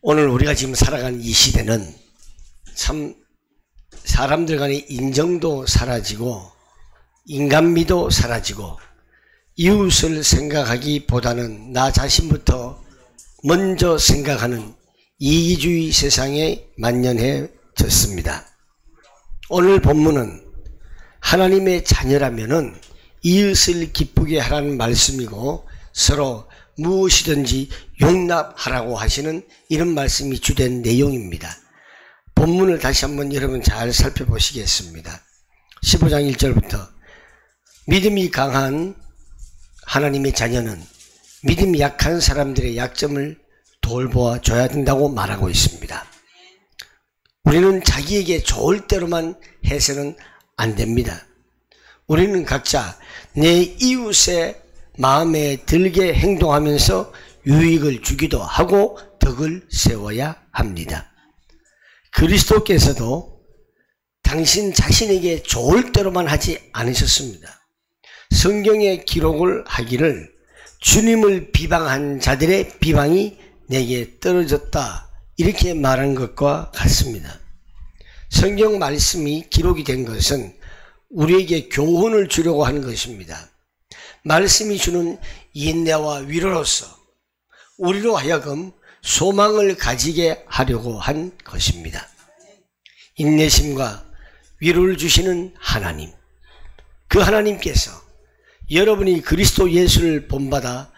오늘 우리가 지금 살아가는 이 시대는 참 사람들 간의 인정도 사라지고 인간미도 사라지고 이웃을 생각하기보다는 나 자신부터 먼저 생각하는 이기주의 세상에 만연해졌습니다. 오늘 본문은 하나님의 자녀라면은 이웃을 기쁘게 하라는 말씀이고 서로 무엇이든지 용납하라고 하시는 이런 말씀이 주된 내용입니다. 본문을 다시 한번 여러분 잘 살펴보시겠습니다. 15장 1절부터 믿음이 강한 하나님의 자녀는 믿음이 약한 사람들의 약점을 돌보아 줘야 된다고 말하고 있습니다. 우리는 자기에게 좋을 대로만 해서는 안 됩니다. 우리는 각자 내 이웃의 마음에 들게 행동하면서 유익을 주기도 하고 덕을 세워야 합니다. 그리스도께서도 당신 자신에게 좋을 대로만 하지 않으셨습니다. 성경에 기록을 하기를 주님을 비방한 자들의 비방이 내게 떨어졌다 이렇게 말한 것과 같습니다. 성경 말씀이 기록이 된 것은 우리에게 교훈을 주려고 하는 것입니다. 말씀이 주는 인내와 위로로서 우리로 하여금 소망을 가지게 하려고 한 것입니다. 인내심과 위로를 주시는 하나님, 그 하나님께서 여러분이 그리스도 예수를 본받아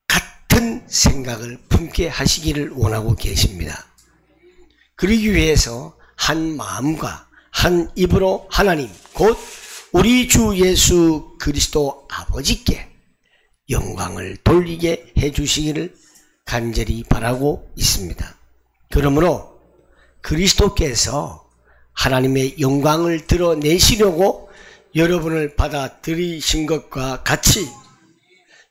같은 생각을 품게 하시기를 원하고 계십니다. 그러기 위해서 한 마음과 한 입으로 하나님 곧 우리 주 예수 그리스도 아버지께 영광을 돌리게 해주시기를 간절히 바라고 있습니다. 그러므로 그리스도께서 하나님의 영광을 드러내시려고 여러분을 받아들이신 것과 같이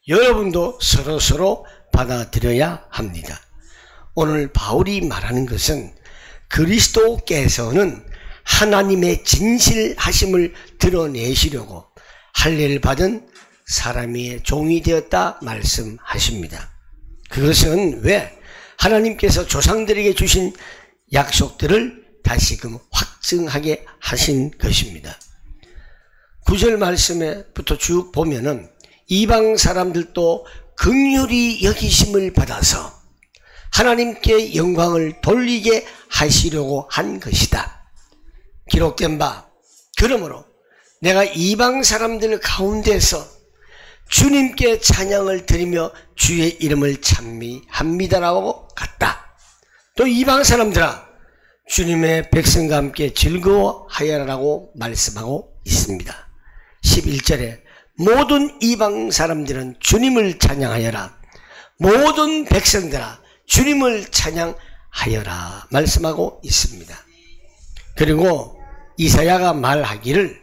여러분도 서로 받아들여야 합니다. 오늘 바울이 말하는 것은 그리스도께서는 하나님의 진실하심을 드러내시려고 할례를 받은 사람의 종이 되었다 말씀하십니다. 그것은 왜 하나님께서 조상들에게 주신 약속들을 다시금 확증하게 하신 것입니다. 9절 말씀에부터 쭉 보면은 이방 사람들도 긍휼히 여기심을 받아서 하나님께 영광을 돌리게 하시려고 한 것이다. 기록된 바 그러므로 내가 이방 사람들 가운데서 주님께 찬양을 드리며 주의 이름을 찬미합니다라고 갔다. 또 이방 사람들아 주님의 백성과 함께 즐거워하여라라고 말씀하고 있습니다. 11절에 모든 이방 사람들은 주님을 찬양하여라. 모든 백성들아 주님을 찬양하여라 말씀하고 있습니다. 그리고 이사야가 말하기를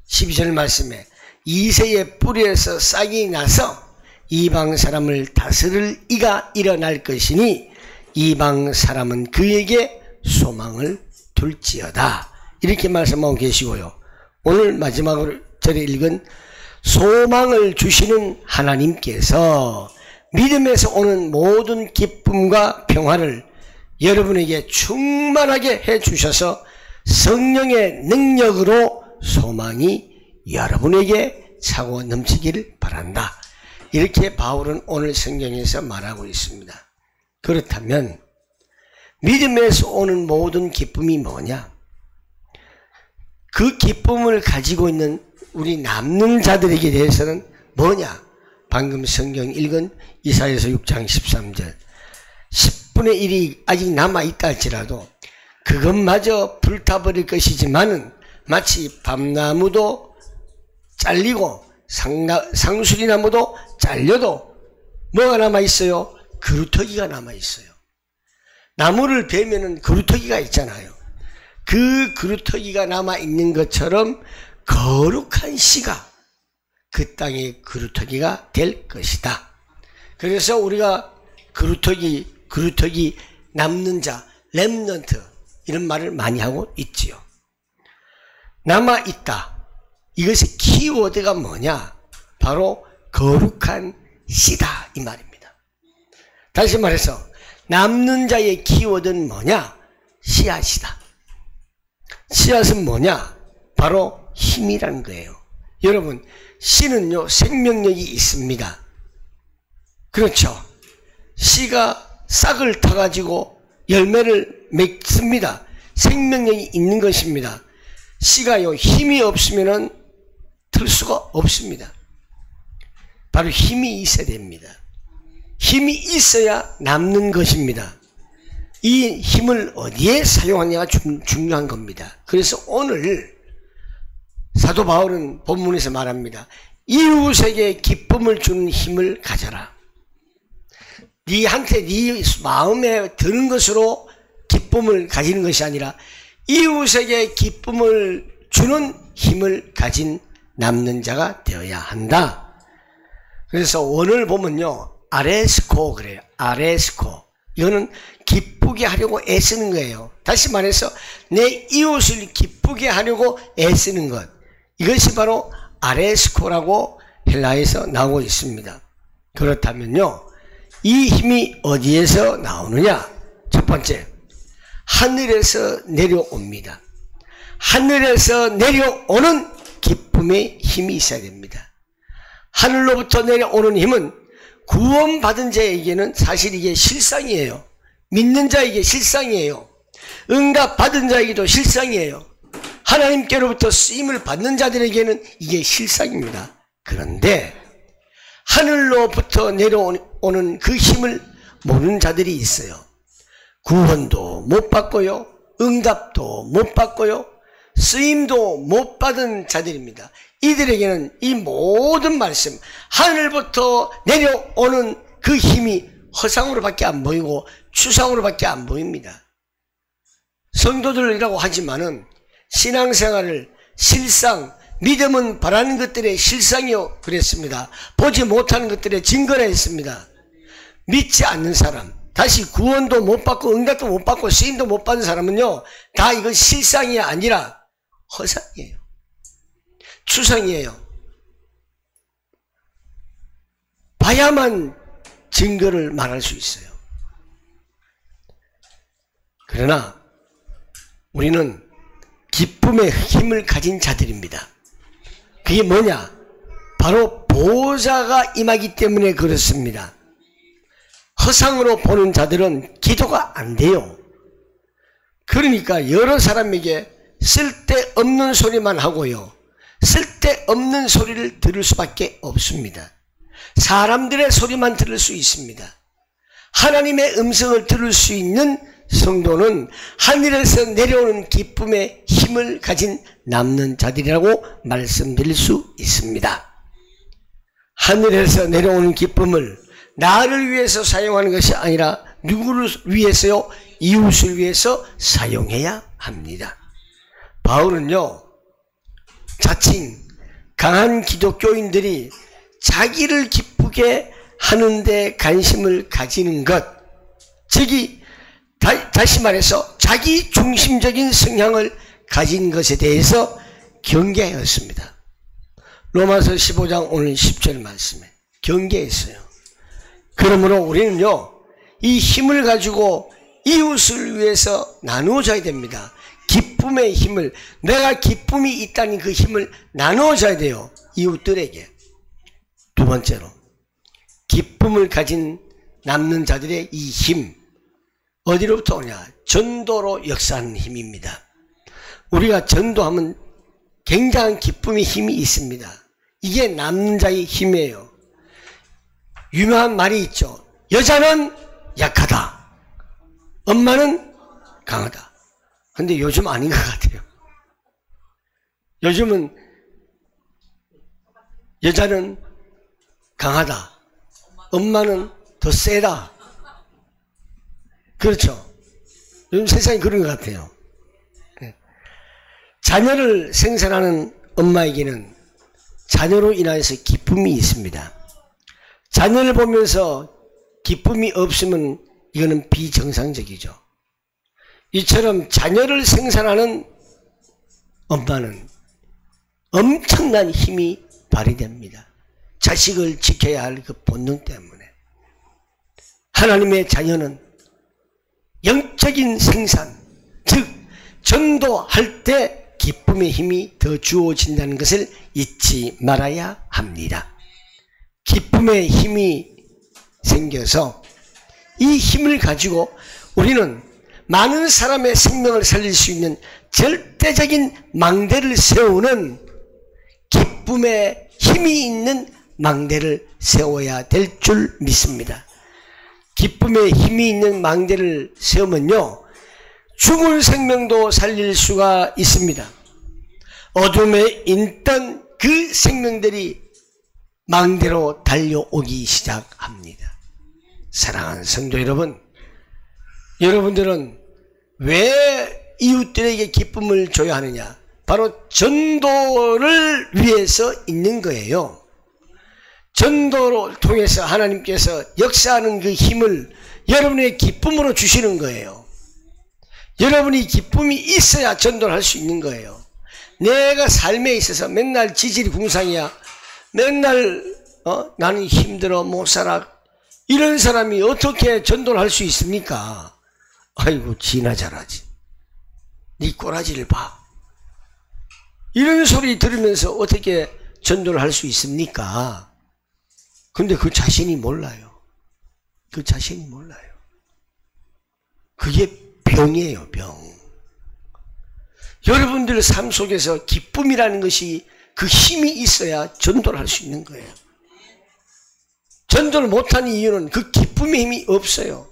12절 말씀에 이새의 뿌리에서 싹이 나서 이방 사람을 다스릴 이가 일어날 것이니 이방 사람은 그에게 소망을 둘지어다 이렇게 말씀하고 계시고요. 오늘 마지막으로 절에 읽은 소망을 주시는 하나님께서 믿음에서 오는 모든 기쁨과 평화를 여러분에게 충만하게 해주셔서 성령의 능력으로 소망이 여러분에게 차고 넘치기를 바란다. 이렇게 바울은 오늘 성경에서 말하고 있습니다. 그렇다면 믿음에서 오는 모든 기쁨이 뭐냐? 그 기쁨을 가지고 있는 우리 남는 자들에게 대해서는 뭐냐? 방금 성경 읽은 이사야서 6장 13절 10분의 1이 아직 남아있다 할지라도 그것마저 불타버릴 것이지만은 마치 밤나무도 잘리고 상수리나무도 잘려도 뭐가 남아있어요? 그루터기가 남아있어요. 나무를 베면은 그루터기가 있잖아요. 그 그루터기가 남아있는 것처럼 거룩한 씨가 그 땅의 그루터기가 될 것이다. 그래서 우리가 그루터기 남는 자, 렘넌트 이런 말을 많이 하고 있지요. 남아있다. 이것의 키워드가 뭐냐? 바로 거룩한 씨다 이 말입니다. 다시 말해서 남는 자의 키워드는 뭐냐? 씨앗이다. 씨앗은 뭐냐? 바로 힘이라는 거예요. 여러분, 씨는요 생명력이 있습니다. 그렇죠? 씨가 싹을 타가지고 열매를 맺습니다. 생명력이 있는 것입니다. 씨가요 힘이 없으면은 틀 수가 없습니다. 바로 힘이 있어야 됩니다. 힘이 있어야 남는 것입니다. 이 힘을 어디에 사용하냐가 중요한 겁니다. 그래서 오늘 사도 바울은 본문에서 말합니다. 이웃에게 기쁨을 주는 힘을 가져라. 네한테 네 마음에 드는 것으로 기쁨을 가지는 것이 아니라 이웃에게 기쁨을 주는 힘을 가진 남는 자가 되어야 한다. 그래서 원을 보면요 아레스코 그래요. 아레스코. 이거는 기쁘게 하려고 애쓰는 거예요. 다시 말해서 내 이웃을 기쁘게 하려고 애쓰는 것. 이것이 바로 아레스코라고 헬라에서 나오고 있습니다. 그렇다면요 이 힘이 어디에서 나오느냐? 첫 번째, 하늘에서 내려옵니다. 하늘에서 내려오는 기쁨의 힘이 있어야 됩니다. 하늘로부터 내려오는 힘은 구원받은 자에게는 사실 이게 실상이에요. 믿는 자에게 실상이에요. 응답받은 자에게도 실상이에요. 하나님께로부터 쓰임을 받는 자들에게는 이게 실상입니다. 그런데 하늘로부터 내려오는 그 힘을 모르는 자들이 있어요. 구원도 못 받고요. 응답도 못 받고요. 쓰임도 못 받은 자들입니다. 이들에게는 이 모든 말씀, 하늘부터 내려오는 그 힘이 허상으로밖에 안 보이고 추상으로밖에 안 보입니다. 성도들이라고 하지만은 신앙생활을 실상, 믿음은 바라는 것들의 실상이요 그랬습니다. 보지 못하는 것들의 증거라 했습니다. 믿지 않는 사람, 다시 구원도 못 받고 응답도 못 받고 쓰임도 못 받은 사람은요 다 이건 실상이 아니라 허상이에요. 추상이에요. 봐야만 증거를 말할 수 있어요. 그러나 우리는 기쁨의 힘을 가진 자들입니다. 그게 뭐냐? 바로 보호자가 임하기 때문에 그렇습니다. 허상으로 보는 자들은 기도가 안 돼요. 그러니까 여러 사람에게 쓸데없는 소리만 하고요. 쓸데없는 소리를 들을 수밖에 없습니다. 사람들의 소리만 들을 수 있습니다. 하나님의 음성을 들을 수 있는 성도는 하늘에서 내려오는 기쁨의 힘을 가진 남는 자들이라고 말씀드릴 수 있습니다. 하늘에서 내려오는 기쁨을 나를 위해서 사용하는 것이 아니라 누구를 위해서요? 이웃을 위해서 사용해야 합니다. 바울은요 자칭 강한 기독교인들이 자기를 기쁘게 하는데 관심을 가지는 것, 즉이 다시 말해서 자기 중심적인 성향을 가진 것에 대해서 경계하였습니다. 로마서 15장 오늘 10절 말씀에 경계했어요. 그러므로 우리는요 이 힘을 가지고 이웃을 위해서 나누어져야 됩니다. 기쁨의 힘을, 내가 기쁨이 있다는 그 힘을 나누어져야 돼요. 이웃들에게. 두 번째로 기쁨을 가진 남는 자들의 이 힘, 어디로부터 오냐? 전도로 역사하는 힘입니다. 우리가 전도하면 굉장한 기쁨의 힘이 있습니다. 이게 남는 자의 힘이에요. 유명한 말이 있죠. 여자는 약하다, 엄마는 강하다. 근데 요즘 아닌 것 같아요. 요즘은 여자는 강하다, 엄마는 더 세다. 그렇죠. 요즘 세상이 그런 것 같아요. 자녀를 생산하는 엄마에게는 자녀로 인하여서 기쁨이 있습니다. 자녀를 보면서 기쁨이 없으면 이거는 비정상적이죠. 이처럼 자녀를 생산하는 엄마는 엄청난 힘이 발휘됩니다. 자식을 지켜야 할 그 본능 때문에. 하나님의 자녀는 영적인 생산, 즉 전도할 때 기쁨의 힘이 더 주어진다는 것을 잊지 말아야 합니다. 기쁨의 힘이 생겨서 이 힘을 가지고 우리는 많은 사람의 생명을 살릴 수 있는 절대적인 망대를 세우는 기쁨의 힘이 있는 망대를 세워야 될 줄 믿습니다. 기쁨의 힘이 있는 망대를 세우면요, 죽은 생명도 살릴 수가 있습니다. 어둠에 있던 그 생명들이 망대로 달려오기 시작합니다. 사랑하는 성도 여러분, 여러분들은 왜 이웃들에게 기쁨을 줘야 하느냐? 바로 전도를 위해서 있는 거예요. 전도를 통해서 하나님께서 역사하는 그 힘을 여러분의 기쁨으로 주시는 거예요. 여러분이 기쁨이 있어야 전도를 할 수 있는 거예요. 내가 삶에 있어서 맨날 지질이 궁상이야, 맨날 나는 힘들어 못 살아, 이런 사람이 어떻게 전도를 할 수 있습니까? 아이고 지나 잘하지, 네 꼬라지를 봐, 이런 소리 들으면서 어떻게 전도를 할 수 있습니까? 근데 그 자신이 몰라요. 그 자신이 몰라요. 그게 병이에요, 병. 여러분들 삶 속에서 기쁨이라는 것이 그 힘이 있어야 전도를 할 수 있는 거예요. 전도를 못하는 이유는 그 기쁨의 힘이 없어요.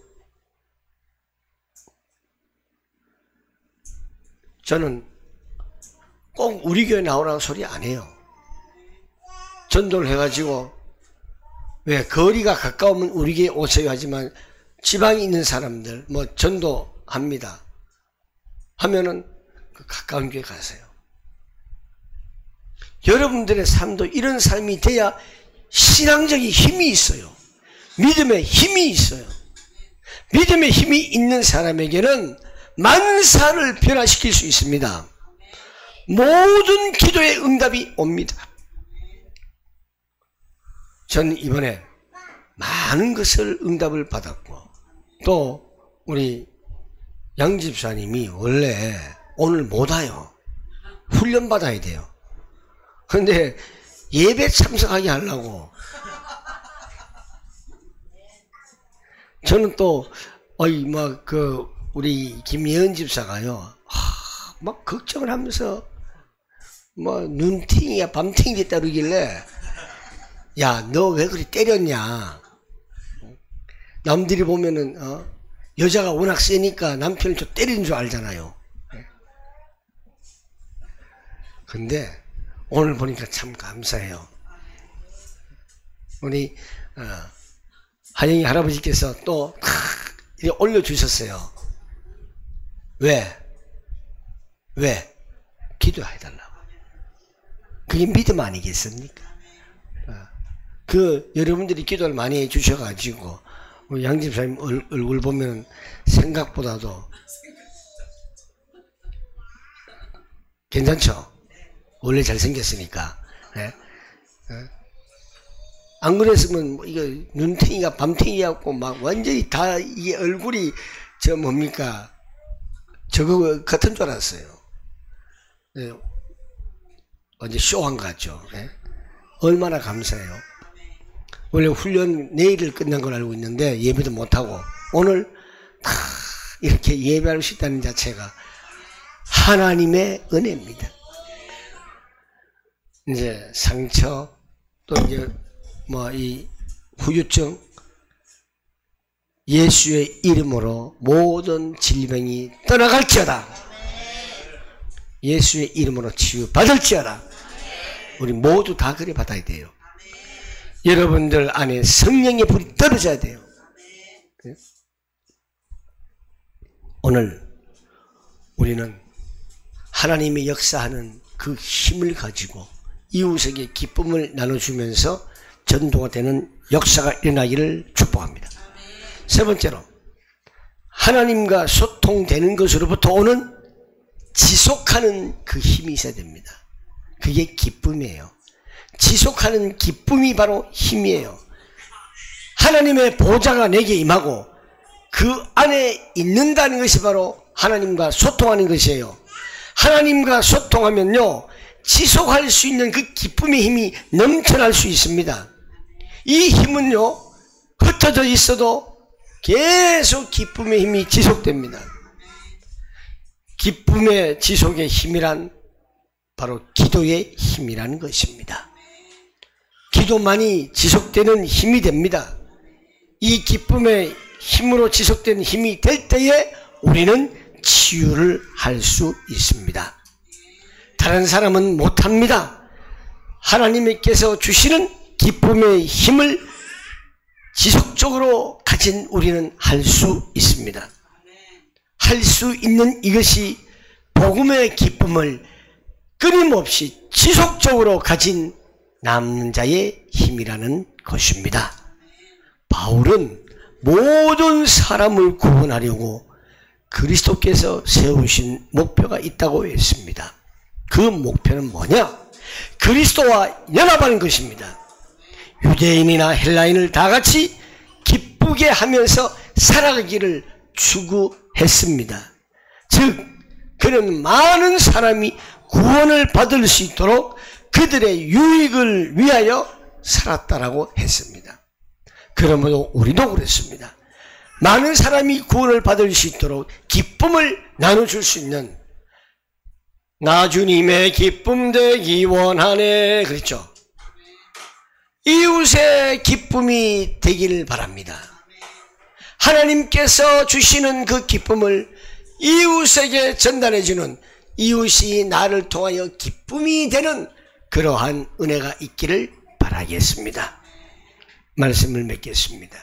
저는 꼭 우리 교회 나오라는 소리 안 해요. 전도를 해가지고, 왜 거리가 가까우면 우리 교회 오세요 하지만 지방에 있는 사람들 뭐 전도합니다 하면은 그 가까운 교회 가세요. 여러분들의 삶도 이런 삶이 돼야 신앙적인 힘이 있어요. 믿음의 힘이 있어요. 믿음의 힘이 있는 사람에게는 만사를 변화시킬 수 있습니다. 모든 기도의 응답이 옵니다. 저는 이번에 많은 것을 응답을 받았고, 또 우리 양 집사님이 원래 오늘 못 와요. 훈련 받아야 돼요. 그런데 예배 참석하게 하려고 저는 또 우리 김예은 집사가요, 막 걱정을 하면서 눈팅이야 밤팅이 됐다 그러길래, 야, 너 왜 그리 때렸냐? 남들이 보면은 여자가 워낙 세니까 남편을 좀 때리는 줄 알잖아요. 근데 오늘 보니까 참 감사해요. 우리 한영이 할아버지께서 또 이렇게 올려주셨어요. 왜? 기도해달라고. 그게 믿음 아니겠습니까? 여러분들이 기도를 많이 해주셔가지고 우리 양 집사님 얼굴 보면 생각보다도 괜찮죠? 원래 잘생겼으니까. 네? 안 그랬으면 이거 눈탱이가 밤탱이갖고 막 완전히 다 이 얼굴이 저거 같은 줄 알았어요. 네. 언제 쇼한 것 같죠? 네? 얼마나 감사해요. 원래 훈련 내일을 끝난 걸 알고 있는데 예배도 못하고 오늘 다 이렇게 예배할 수 있다는 자체가 하나님의 은혜입니다. 이제 상처, 또 이제 이 후유증, 예수의 이름으로 모든 질병이 떠나갈지어다. 예수의 이름으로 치유받을지어다. 우리 모두 다 그래 받아야 돼요. 여러분들 안에 성령의 불이 떨어져야 돼요. 오늘 우리는 하나님의 역사하는 그 힘을 가지고 이웃에게 기쁨을 나눠주면서 전도가 되는 역사가 일어나기를 축복합니다. 세 번째로, 하나님과 소통되는 것으로부터 오는 지속하는 그 힘이 있어야 됩니다. 그게 기쁨이에요. 지속하는 기쁨이 바로 힘이에요. 하나님의 보좌가 내게 임하고 그 안에 있는다는 것이 바로 하나님과 소통하는 것이에요. 하나님과 소통하면요, 지속할 수 있는 그 기쁨의 힘이 넘쳐날 수 있습니다. 이 힘은요, 흩어져 있어도 계속 기쁨의 힘이 지속됩니다. 기쁨의 지속의 힘이란 바로 기도의 힘이라는 것입니다. 기도만이 지속되는 힘이 됩니다. 이 기쁨의 힘으로 지속되는 힘이 될 때에 우리는 치유를 할 수 있습니다. 다른 사람은 못합니다. 하나님께서 주시는 기쁨의 힘을 지속적으로 가진 우리는 할 수 있습니다. 할 수 있는 이것이 복음의 기쁨을 끊임없이 지속적으로 가진 남는 자의 힘이라는 것입니다. 바울은 모든 사람을 구원하려고 그리스도께서 세우신 목표가 있다고 했습니다. 그 목표는 뭐냐? 그리스도와 연합하는 것입니다. 유대인이나 헬라인을 다 같이 기쁘게 하면서 살아가기를 추구했습니다. 즉, 그는 많은 사람이 구원을 받을 수 있도록 그들의 유익을 위하여 살았다라고 했습니다. 그러므로 우리도 그렇습니다. 많은 사람이 구원을 받을 수 있도록 기쁨을 나눠줄 수 있는, 나 주님의 기쁨 되기 원하네 그랬죠. 이웃의 기쁨이 되기를 바랍니다. 하나님께서 주시는 그 기쁨을 이웃에게 전달해주는, 이웃이 나를 통하여 기쁨이 되는 그러한 은혜가 있기를 바라겠습니다. 말씀을 맺겠습니다.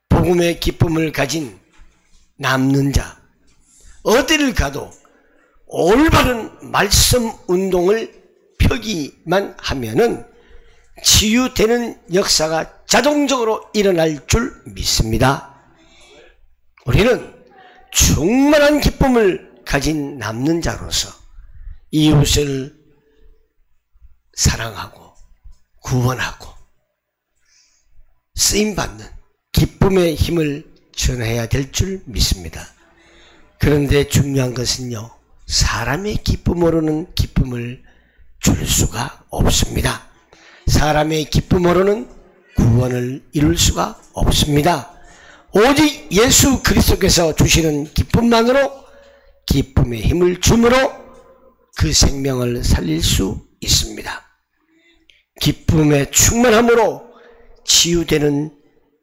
복음의 기쁨을 가진 남는 자, 어디를 가도 올바른 말씀 운동을 펴기만 하면은 치유되는 역사가 자동적으로 일어날 줄 믿습니다. 우리는 충만한 기쁨을 가진 남는 자로서 이웃을 사랑하고 구원하고 쓰임받는 기쁨의 힘을 전해야 될 줄 믿습니다. 그런데 중요한 것은요, 사람의 기쁨으로는 기쁨을 줄 수가 없습니다. 사람의 기쁨으로는 구원을 이룰 수가 없습니다. 오직 예수 그리스도께서 주시는 기쁨만으로, 기쁨의 힘을 줌으로 그 생명을 살릴 수 있습니다. 기쁨의 충만함으로 치유되는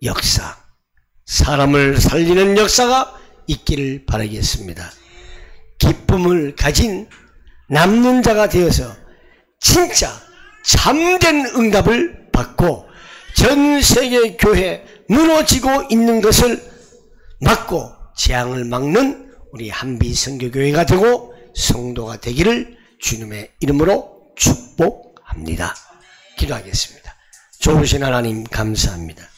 역사, 사람을 살리는 역사가 있기를 바라겠습니다. 기쁨을 가진 남는 자가 되어서 진짜 참된 응답을 받고 전 세계 교회 무너지고 있는 것을 막고 재앙을 막는 우리 한비 선교교회가 되고 성도가 되기를 주님의 이름으로 축복합니다. 기도하겠습니다. 좋으신 하나님 감사합니다.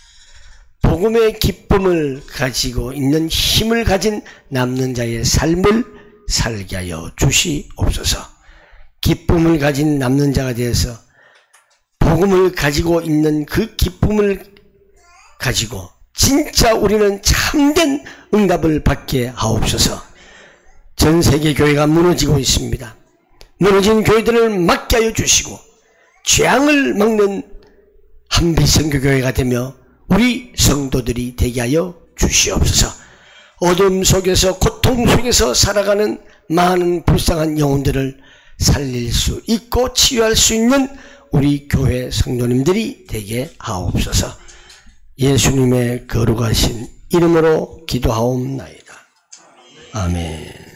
복음의 기쁨을 가지고 있는 힘을 가진 남는 자의 삶을 살게 하여 주시옵소서. 기쁨을 가진 남는 자가 되어서 복음을 가지고 있는 그 기쁨을 가지고 진짜 우리는 참된 응답을 받게 하옵소서. 전 세계 교회가 무너지고 있습니다. 무너진 교회들을 막게 하여 주시고 재앙을 막는 한비 선교교회가 되며 우리 성도들이 되게 하여 주시옵소서. 어둠 속에서 고통 속에서 살아가는 많은 불쌍한 영혼들을 살릴 수 있고 치유할 수 있는 우리 교회 성도님들이 되게 하옵소서. 예수님의 거룩하신 이름으로 기도하옵나이다. 아멘.